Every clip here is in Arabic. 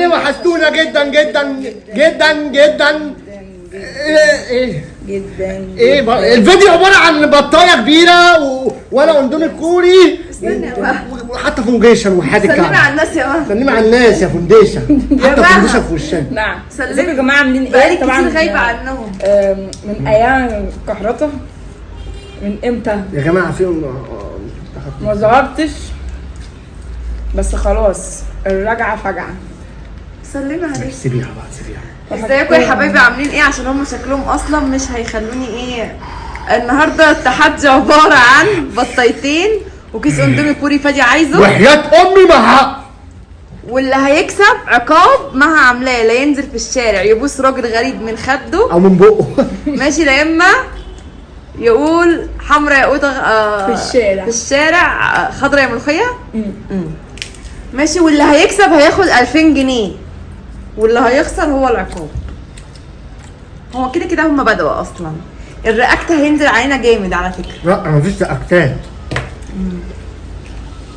ايه وحشتونا جدا جدا جدا جدا. ايه ايه الفيديو عباره عن بطايه كبيره وانا اندومي كوري وحتى فونديشن وحاجه كده. سلمي على الناس يا ماما. سلمي على الناس يا فونديشن. حتى فونديشن في وشنا. نعم. سلمي يا جماعه عاملين بقالي ايه؟ طبعا كتير غايبه عنهم. من ايام كحرطه. من امتى؟ يا جماعه فيهم ما ظهرتش بس خلاص الرجعه فجعه. سلمي عليك. سيبيها بقى سيبيها. ازيكم يا حبايبي عاملين ايه؟ عشان هم شكلهم اصلا مش هيخلوني ايه. النهارده التحدي عباره عن بطايتين وكيس اندومي كوري فادي عايزه، وحياة امي ما واللي هيكسب عقاب مها عاملاه لا ينزل في الشارع يبوس راجل غريب من خده او من بقه. ماشي، لا اما يقول حمرا يا قوطه في الشارع خضرا يا ملوخيه. ماشي، واللي هيكسب هياخد 2000 جنيه واللي هيخسر هو العقاب. هو كده كده هم بدأوا اصلا. الرياكت هينزل علينا جامد على فكره. لا مفيش رياكتات.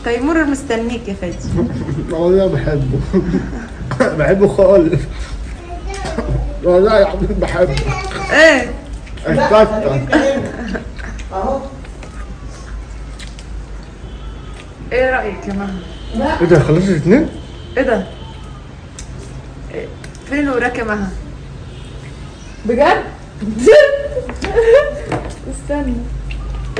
تيمور مستنيك يا فادي. والله بحبه. بحبه خالص. والله يا حبيبي بحبه. ايه الكتة. اهو. ايه رأيك يا مها؟ ايه ده خلصت الاثنين؟ ايه ده؟ إيه؟ فين الوراك يا مها؟ بجد؟ استنى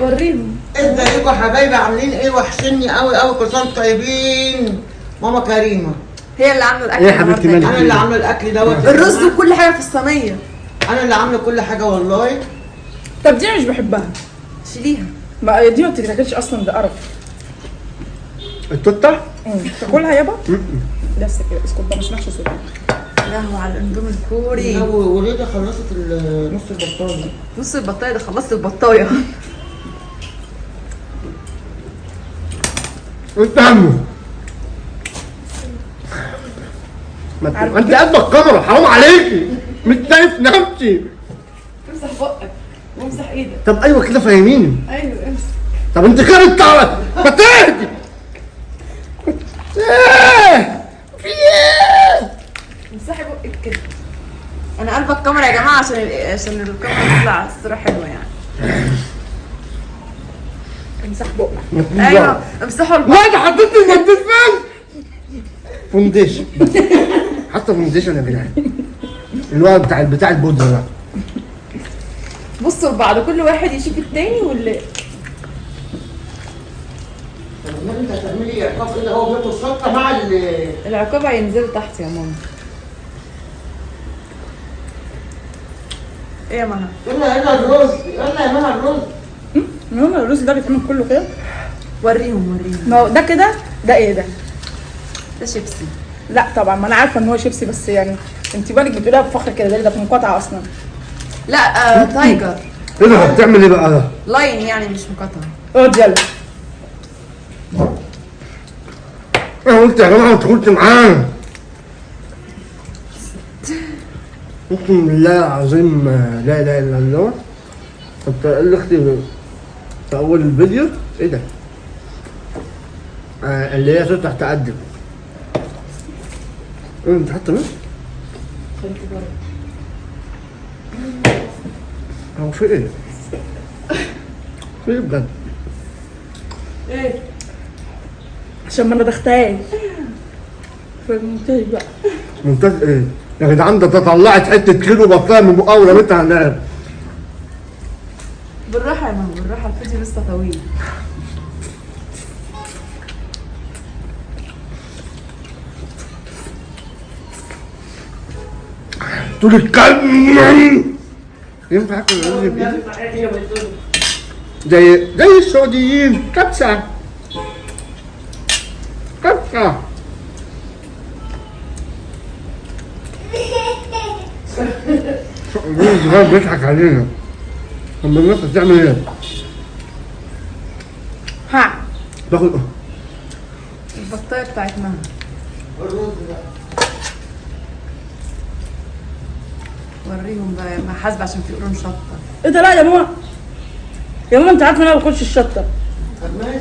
وريهم. ازيكم يا حبايبي عاملين ايه؟ وحشني قوي قوي، كل سنه طيبين. ماما كريمه هي اللي عامله الاكل. ايه يا حبيبتي مالك؟ انا اللي عامله الاكل دوت. الرز وكل حاجه في الصينيه. انا اللي عامله كل حاجه والله. طب دي مش بحبها. شيليها. ما دي ما بتتاكلش اصلا، ده قرف. التوتة؟ تاكلها يابا؟ بس كده اسكت بقى ما اسمعش صوتك. لهو على الاندومي الكوري. وريده خلصت نص البطايه. نص البطايه ده خلصت البطايه. انت عمو. ما انت قد الكاميرا حرام عليكي. مش شايف نفسي. امسح بقك وامسح ايدك. طب ايوه كده فاهميني. ايوه امسح. طب انت كده بتعرف ما تهدي. ايه في ايه؟ امسحي بقك كده. انا قلب الكاميرا يا جماعه عشان الكاميرا تطلع الصوره حلوه يعني. امسح بقك. ايوه امسحوا البق. لا ده حطيت المنديل فين؟ فونديشن. حتى فونديشن يا جدعان. اللي هو بتاع البودره ده. بصوا لبعض كل واحد يشوف التاني واللي طب انت هتعملي عقاب كده هو بياكل الشطه مع العقاب هينزلوا تحت يا ماما. ايه يا مها؟ يلا الرز، يلا يا ماما الرز. المهم الرز ده بيتعمل كله كده. وريهم. ما هو ده كده، ده ايه ده؟ ده شيبسي. لا طبعا ما انا عارفه ان هو شيبسي، بس يعني انت بالك بتقولها بفخر كده، ده في مقاطعه اصلا. لا تايجر. ايه ده بتعمل ايه بقى ده؟ لاين يعني مش مقاطعه. اقعد يلا. انا قلت يا جماعه انت كنت معانا. اقسم بالله العظيم لا اله الا الله. كنت قال لاختي في اول الفيديو ايه ده؟ اللي هي تفتح تقدم. ايه انت حاطه مش؟ هو في ايه؟ في ايه بجد؟ ايه؟ عشان ما ندختهاش. فهمتني بقى. ممتاز ايه؟ يا جدعان ده طلعت حته كيلو بطايه من بقها ورميتها هناك. بالراحه يا ماما بالراحه، الفيديو لسه طويل. طول الكلب ينفع اكل الرز بايدي؟ زي السعوديين. كبسه الراجل صغير بيضحك علينا. لما الناس بتعمل ايه؟ ها باخد البطايه بتاعت مها. الرز ده وريهم بقى يا مها، حاسبه عشان في قرون شطه. ايه ده؟ لا يا ماما، يا ماما انت عارفه ان انا ما باكلش الشطه. طب ماشي.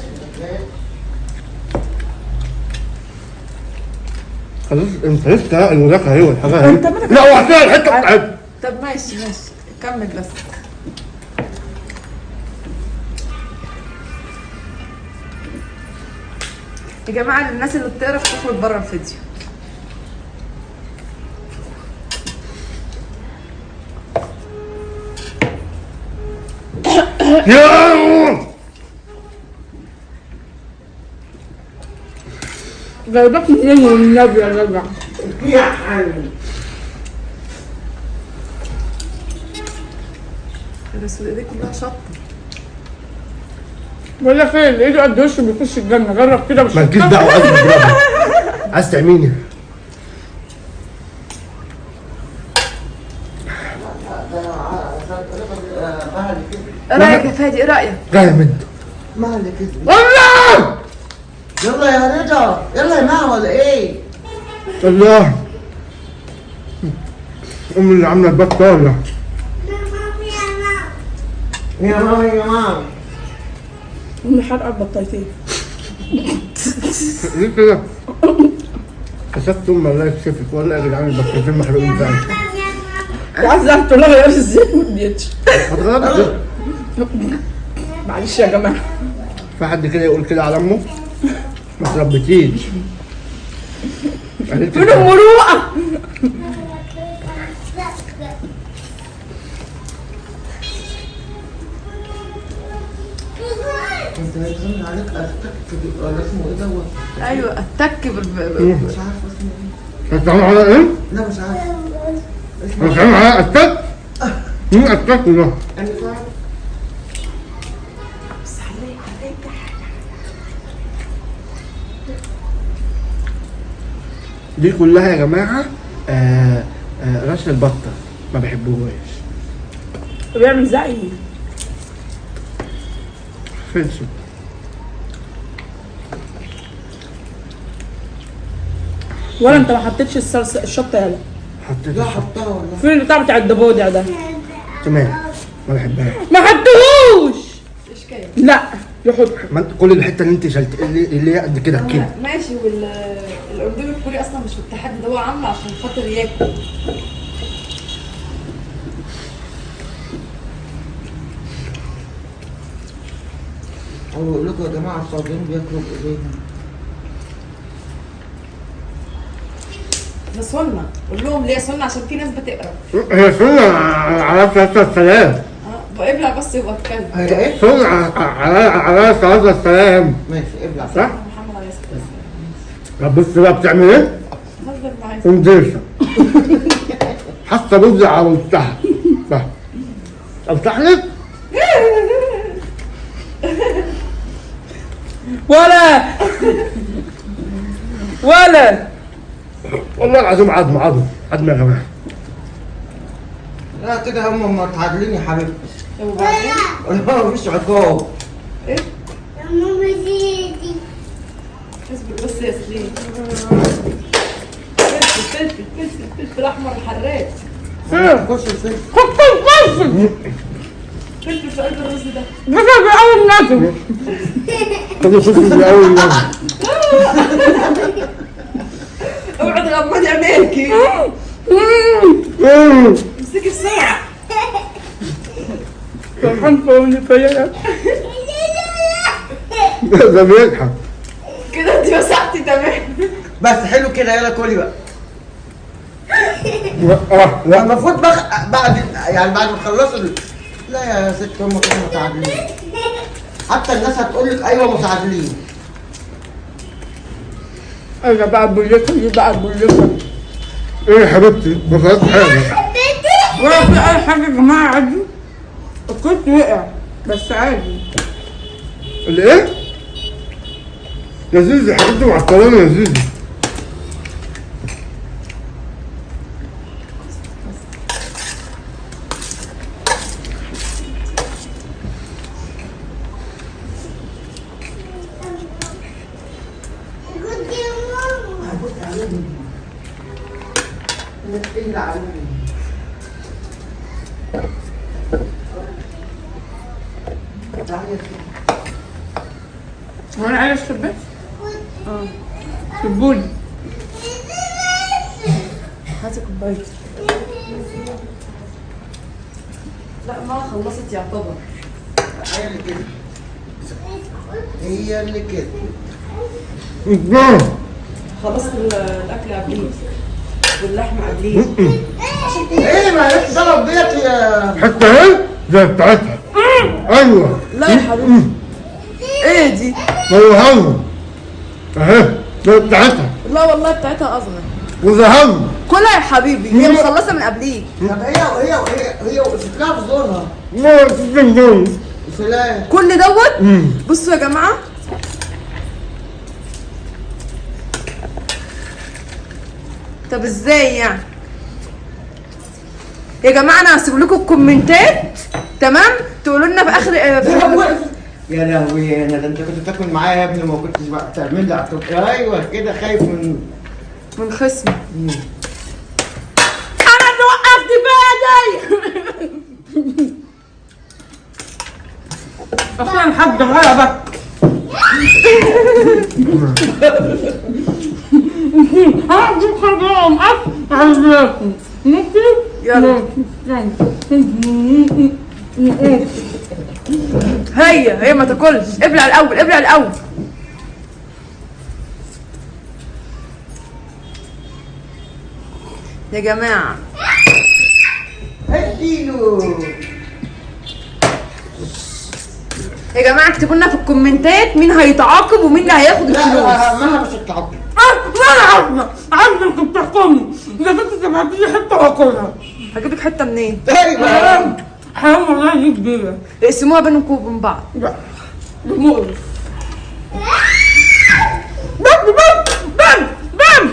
خلاص انت لسه الولاقه هي والحاجه هي. انت مالك؟ لا وقتها الحته بتاعت طب ماشي كمل بس. يا جماعة الناس اللي بتقرف تخرج بره الفيديو. يا جايبك منين والنبي يا جدع؟ يا حبيبي بس ايديك كلها شطة. بقول لك ايه، اللي ايده قد وشه بيخش الجنه، جرب كده مش مالكيش دعوه عايز تضربني. عايز تعميني. ايه رأيك يا فادي؟ ايه رأيك؟ جامد. مالك كده؟ والله يلا يا رضا، يلا يا ماما ولا ايه؟ الله امي اللي عامله البطاله. يا ماما يا ماما امي حرقه بطايتين. ليه كده؟ كسبت امي الله يكسفك والله يا جدعان البطاطين محروقين فعلا. عزمت لها غير الزيت ما اديتش. هتغلط. معلش يا جماعه. في حد كده يقول كده على امه؟ ما تربيتيش. فين المروءه؟ انت هيتغنى عليك ارتكت ولا اسمه ايه دوت؟ ايوه اتك مش عارفه اسمه ايه. هتعمل على ايه؟ لا مش عارفه. هتعمل على التك؟ مين التك ده؟ انا مش عارفه. دي كلها يا جماعه راس البطه ما بحبوهاش. بيعمل زعي. فلسف. ولا انت ما حطيتش الصلصه الشطه يالا؟ حطيت لا الشطة. حطها والله. فين البتاع بتاع الضفادع ده؟ تمام ما بحبهاش. ما حطوهوش. اشكال. لا يحط. ما انت كل الحته اللي انت شلت اللي هي قد كده كده. ماشي. والاردن الكوري اصلا مش في التحدي ده، هو عامله عشان خاطر ياكل. هو بيقول لكم يا جماعه الصابرين بياكلوا بايديهم. ده سنة. قول لهم ليه سنة؟ عشان في ناس بتقرا. هي سنة على صلاة السلام. بقبلع بس يبقى اتكلم. هي ايه؟ سنة على صلاة السلام. ماشي ابلع. صح؟ محمد عليه الصلاة والسلام. طب بص بقى بتعمل ايه؟ هزر معايا. قنديشة. حتى بوزع على وسطها. صح. افتح لك؟ ولا والله العظيم عظم يا جماعة. لا كده هم متعادلين يا حبيبتي. وبعدين والله مفيش عقاب. ايه؟ اصبر بس يا سليم. فلفل احمر الحراق. خش الفيلم. فلفل في قلب الرز ده. بس بأول نازل. طب شوف من أول مرة. اوعى تغمضي عينيكي. امسكي بسرعة. فرحان فوني فيا. ده بيضحك. كده انت مسحتي تمام. بس حلو كده يلا كلي بقى. لا المفروض بعد يعني بعد ما تخلصوا لا يا ست هم كده متعادلين. حتى الناس هتقول لك ايوه متعادلين. انا بقى بقولك دي بقى بقولك. ايه يا حبيبتي؟ ما فيهاش حاجة. ولا في اي حاجه يا جماعه عادي. كنت وقع بس عادي. الايه؟ يا زيزي حبيبتي مع السلامة يا زيزي. هو انا عايز اشرب بس؟ سبوني. هاتي كوبايتي. لا ما خلصت يعتبر. هي اللي كده. هي اللي كده. خلصت الاكل قبليه واللحمه قبليه. ايه ما لسه ضرب ديت يا حتى اهي زي بتاعتها. ايوه. لا يا حبيبي. ايه دي؟ وذهبوا اهي زي بتاعتها لا والله بتاعتها اصغر. وذهبوا. كلها يا حبيبي، هي مخلصه من قبليك. طب هي شكلها في زورها. ما تستنجون. سلام. كل دوت. بصوا يا جماعه، طب ازاي يعني يا جماعه؟ انا هسيب لكم الكومنتات تمام، تقولوا لنا في اخر يا لهوي انا ده انت كنت بتاكل معايا يا ابني ما كنتش بقى تعمل لي ايوه كده خايف من خصمي. انا اللي وقفت بايدي. اصلا الحاج غلبك. هاخد خرجان عايزاكم ممكن؟ يلا هي ما تاكلش. ابلع الاول، ابلع الاول. يا جماعه اديله. يا جماعه اكتبوا لنا في الكومنتات مين هيتعاقب ومين اللي هياخد لا الفلوس. ما مش هتعاقب. انا عارفه انكم بتحكموا، اذا كنت تبعتي لي حته واكلها. هجيب لك حته منين؟ ايوه حرام والله دي كبيره. اقسموها بينكم وبين بعض. لا ده مقرف. بام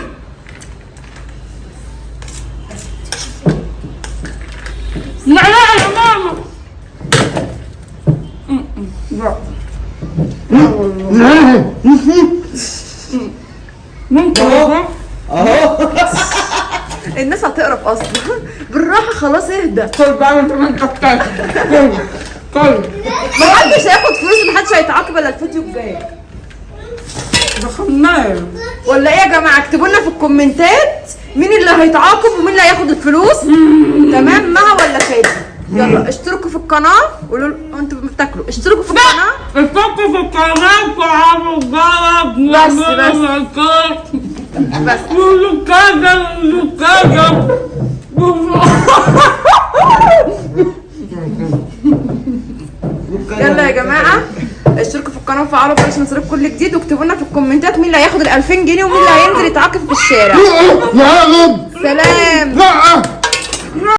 معلقه يا ماما. لا ممكن اهو الناس هتقرف اصلا. بالراحه خلاص اهدى. كل بقى انت من كفتك. كل محدش هياخد فلوس، محدش هيتعاقب الا الفيديو الجاي. ده خمام. ولا ايه يا جماعه؟ اكتبوا لنا في الكومنتات مين اللي هيتعاقب ومين اللي هياخد الفلوس. تمام مها ولا كده؟ يلا اشتركوا في القناه، قولوا انتوا بتاكلوا اشتركوا في القناه. اشتركوا في القناه وعملوا الجرس. بس قولوا كذا قولوا كذا. يلا يا جماعه اشتركوا في القناه وفعلوا الجرس عشان يوصلكم كل جديد، واكتبوا لنا في الكومنتات مين اللي هياخد ال 2000 جنيه ومين اللي هينزل يتعاقب في الشارع. يا رب. سلام.